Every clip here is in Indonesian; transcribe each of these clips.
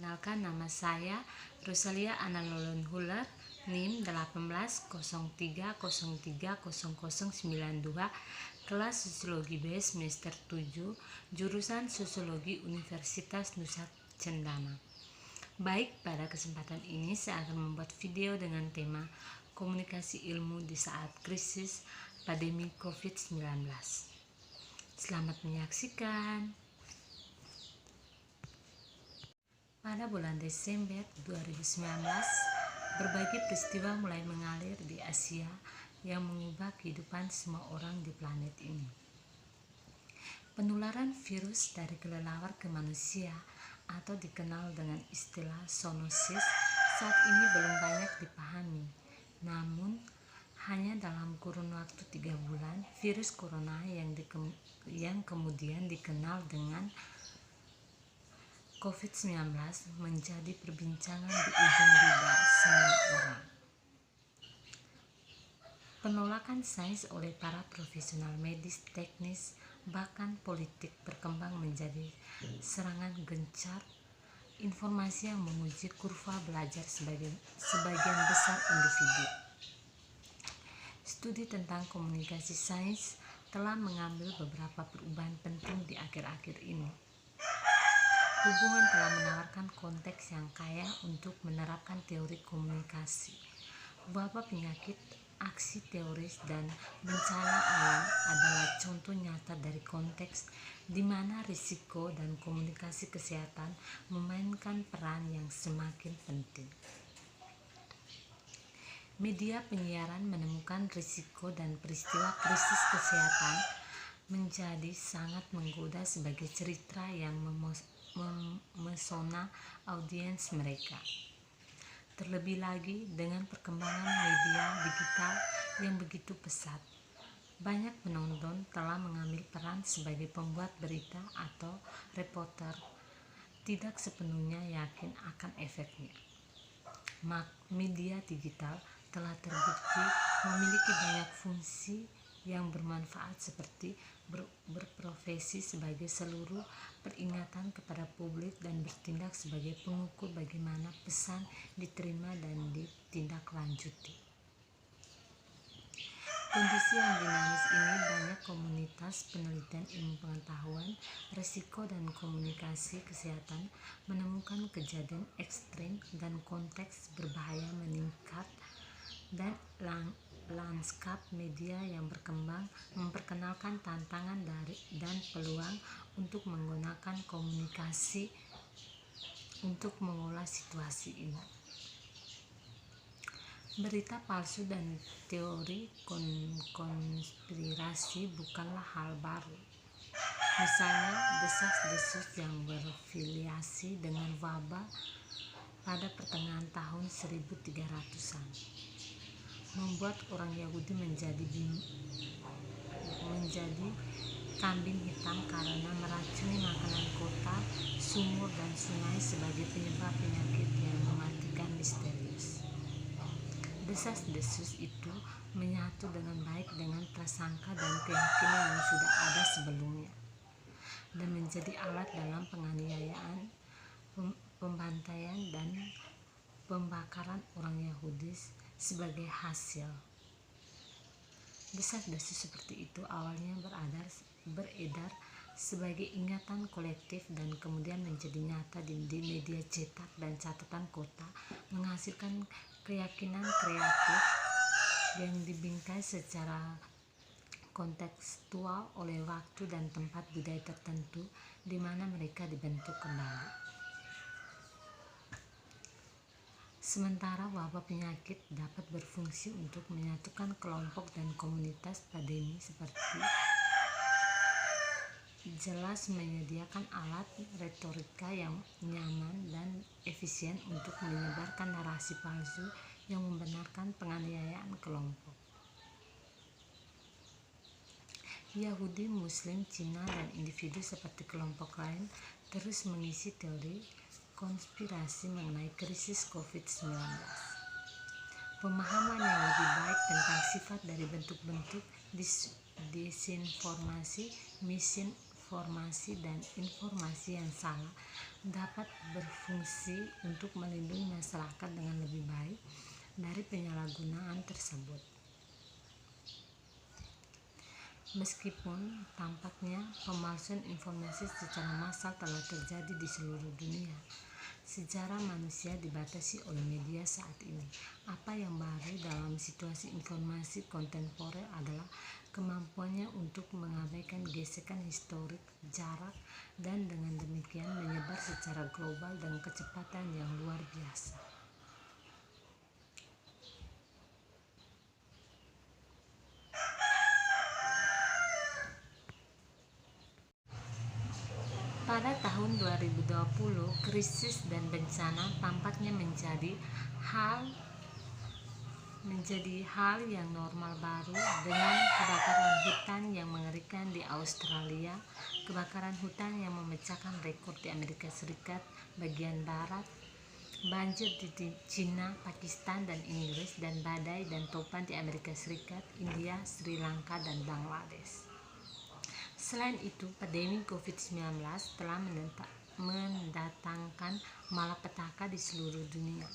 Perkenalkan, nama saya Rosalia Anna Lolon Huller, NIM 1803030092, kelas Sosiologi B semester 7, jurusan Sosiologi Universitas Nusa Cendana. Baik, pada kesempatan ini saya akan membuat video dengan tema komunikasi ilmu di saat krisis pandemi COVID-19. Selamat menyaksikan. Pada bulan Desember 2019, berbagai peristiwa mulai mengalir di Asia yang mengubah kehidupan semua orang di planet ini. Penularan virus dari kelelawar ke manusia atau dikenal dengan istilah zoonosis saat ini belum banyak dipahami. Namun, hanya dalam kurun waktu 3 bulan, virus corona yang kemudian dikenal dengan COVID-19 menjadi perbincangan di ujung lidah semua orang. Penolakan sains oleh para profesional medis, teknis, bahkan politik berkembang menjadi serangan gencar informasi yang menguji kurva belajar sebagian besar individu. Studi tentang komunikasi sains telah mengambil beberapa perubahan penting di akhir-akhir ini. Hubungan telah menawarkan konteks yang kaya untuk menerapkan teori komunikasi. Wabah penyakit, aksi teoris, dan bencana alam adalah contoh nyata dari konteks di mana risiko dan komunikasi kesehatan memainkan peran yang semakin penting. Media penyiaran menemukan risiko dan peristiwa krisis kesehatan menjadi sangat menggoda sebagai cerita yang memesona audiens mereka. Terlebih lagi dengan perkembangan media digital yang begitu pesat, banyak penonton telah mengambil peran sebagai pembuat berita atau reporter, tidak sepenuhnya yakin akan efeknya. Media digital telah terbukti memiliki banyak fungsi yang bermanfaat seperti berprofesi sebagai seluruh peringatan kepada publik dan bertindak sebagai pengukur bagaimana pesan diterima dan ditindaklanjuti. Kondisi yang dinamis ini banyak komunitas penelitian ilmu pengetahuan, risiko dan komunikasi kesehatan menemukan kejadian ekstrim dan konteks berbahaya meningkat, dan lanskap media yang berkembang memperkenalkan tantangan dan peluang untuk menggunakan komunikasi untuk mengolah situasi ini. Berita palsu dan teori konspirasi bukanlah hal baru. Misalnya, desas-desus yang berafiliasi dengan wabah pada pertengahan tahun 1300-an membuat orang Yahudi menjadi kambing hitam karena meracuni makanan kota, sumur, dan sungai sebagai penyebab penyakit yang mematikan misterius. Desas-desus itu menyatu dengan baik dengan prasangka dan keyakinan yang sudah ada sebelumnya, dan menjadi alat dalam penganiayaan, pembantaian, dan pembakaran orang Yahudi sebagai hasil. Desas-desus seperti itu awalnya beredar sebagai ingatan kolektif dan kemudian menjadi nyata di media cetak dan catatan kota, menghasilkan keyakinan kreatif yang dibingkai secara kontekstual oleh waktu dan tempat budaya tertentu di mana mereka dibentuk kembali. Sementara wabah penyakit dapat berfungsi untuk menyatukan kelompok dan komunitas, pandemi seperti jelas menyediakan alat retorika yang nyaman dan efisien untuk menyebarkan narasi palsu yang membenarkan penganiayaan kelompok. Yahudi, Muslim, Cina, dan individu seperti kelompok lain terus mengisi teori konspirasi mengenai krisis COVID-19. Pemahaman yang lebih baik tentang sifat dari bentuk-bentuk disinformasi, misinformasi, misinformasi dan informasi yang salah dapat berfungsi untuk melindungi masyarakat dengan lebih baik dari penyalahgunaan tersebut. Meskipun tampaknya pemalsuan informasi secara massal telah terjadi di seluruh dunia, sejarah manusia dibatasi oleh media saat ini. Apa yang baru dalam situasi informasi kontemporer adalah kemampuannya untuk mengabaikan gesekan historik, jarak, dan dengan demikian menyebar secara global dengan kecepatan yang luar biasa. Pada tahun 2020, krisis dan bencana tampaknya menjadi hal yang normal baru, dengan kebakaran hutan yang mengerikan di Australia, kebakaran hutan yang memecahkan rekor di Amerika Serikat bagian barat, banjir di Cina, Pakistan, dan Inggris, dan badai dan topan di Amerika Serikat, India, Sri Lanka, dan Bangladesh. Selain itu, pandemi COVID-19 telah mendatangkan malapetaka di seluruh dunia.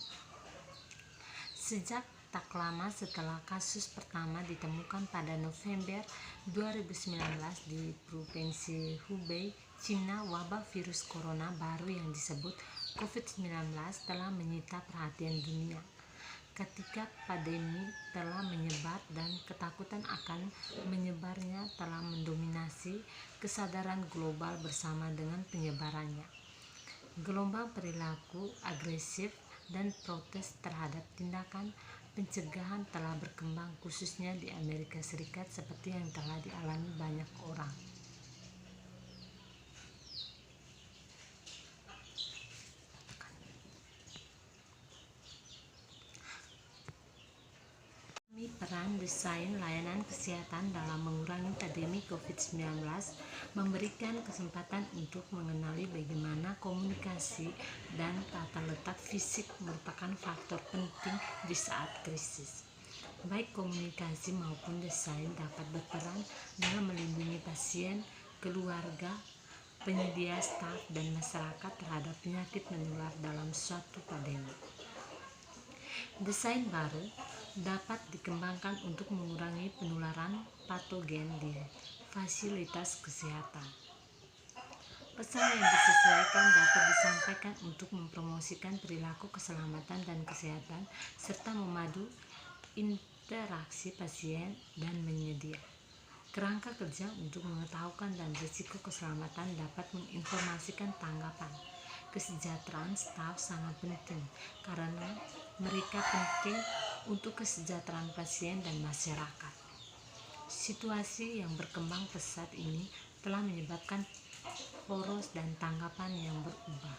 Sejak tak lama setelah kasus pertama ditemukan pada November 2019 di Provinsi Hubei, Cina, wabah virus corona baru yang disebut COVID-19 telah menyita perhatian dunia. Ketika pandemi telah menyebar dan ketakutan akan menyebarnya telah mendominasi kesadaran global bersama dengan penyebarannya, gelombang perilaku agresif dan protes terhadap tindakan pencegahan telah berkembang, khususnya di Amerika Serikat, seperti yang telah dialami banyak orang. Peran desain layanan kesehatan dalam mengurangi pandemi COVID-19 memberikan kesempatan untuk mengenali bagaimana komunikasi dan tata letak fisik merupakan faktor penting di saat krisis. Baik komunikasi maupun desain dapat berperan dalam melindungi pasien, keluarga, penyedia, staf, dan masyarakat terhadap penyakit menular dalam suatu pandemi. Desain baru dapat dikembangkan untuk mengurangi penularan patogen di fasilitas kesehatan. Pesan yang disesuaikan dapat disampaikan untuk mempromosikan perilaku keselamatan dan kesehatan serta memadu interaksi pasien dan penyedia. Kerangka kerja untuk mengetahukan dan risiko keselamatan dapat menginformasikan tanggapan. Kesejahteraan staf sangat penting karena mereka penting untuk kesejahteraan pasien dan masyarakat. Situasi yang berkembang pesat ini telah menyebabkan poros dan tanggapan yang berubah.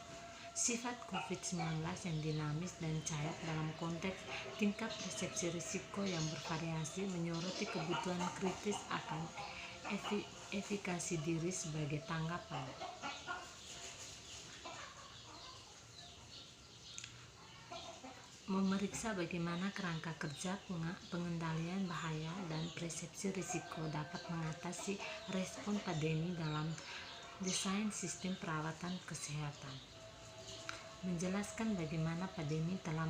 Sifat COVID-19 yang dinamis dan cair dalam konteks tingkat persepsi risiko yang bervariasi menyoroti kebutuhan kritis akan efikasi diri sebagai tanggapan. Memeriksa bagaimana kerangka kerja pengendalian bahaya dan persepsi risiko dapat mengatasi respon pandemi dalam desain sistem perawatan kesehatan. Menjelaskan bagaimana pandemi telah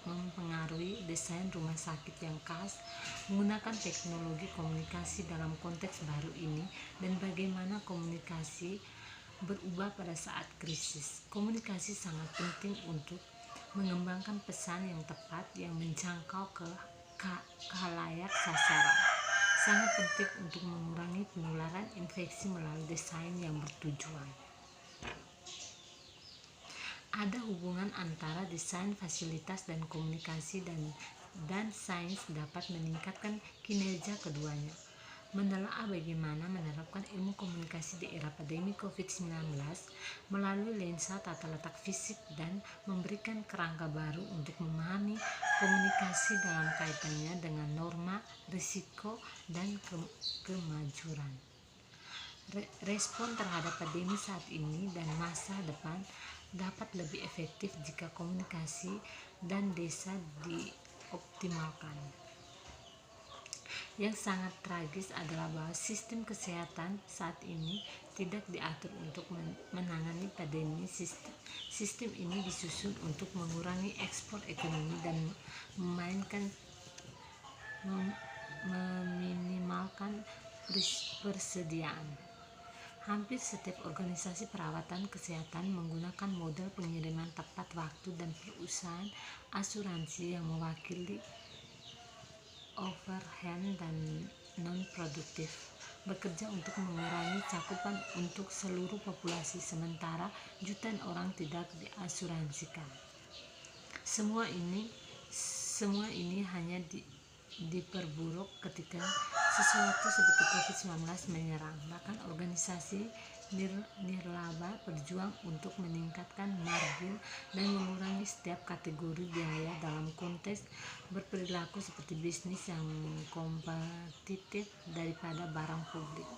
mempengaruhi desain rumah sakit yang khas menggunakan teknologi komunikasi dalam konteks baru ini dan bagaimana komunikasi berubah pada saat krisis. Komunikasi sangat penting untuk mengembangkan pesan yang tepat yang menjangkau ke khalayak sasaran. Sangat penting untuk mengurangi penularan infeksi melalui desain yang bertujuan. Ada hubungan antara desain fasilitas dan komunikasi dan sains dapat meningkatkan kinerja keduanya. Menelaah bagaimana menerapkan ilmu komunikasi di era pandemi COVID-19 melalui lensa tata letak fisik dan memberikan kerangka baru untuk memahami komunikasi dalam kaitannya dengan norma, risiko, dan kemajuran. Respon terhadap pandemi saat ini dan masa depan dapat lebih efektif jika komunikasi dan desa dioptimalkan. Yang sangat tragis adalah bahwa sistem kesehatan saat ini tidak diatur untuk menangani pandemi. Sistem ini disusun untuk mengurangi ekspor ekonomi dan meminimalkan persediaan. Hampir setiap organisasi perawatan kesehatan menggunakan model pengiriman tepat waktu, dan perusahaan asuransi yang mewakili overhand dan non-produktif bekerja untuk mengurangi cakupan untuk seluruh populasi, sementara jutaan orang tidak diasuransikan. Semua ini hanya diperburuk ketika sesuatu seperti COVID-19 menyerang. Bahkan organisasi nirlaba berjuang untuk meningkatkan margin dan mengurangi setiap kategori biaya dalam konteks berperilaku seperti bisnis yang kompetitif daripada barang publik.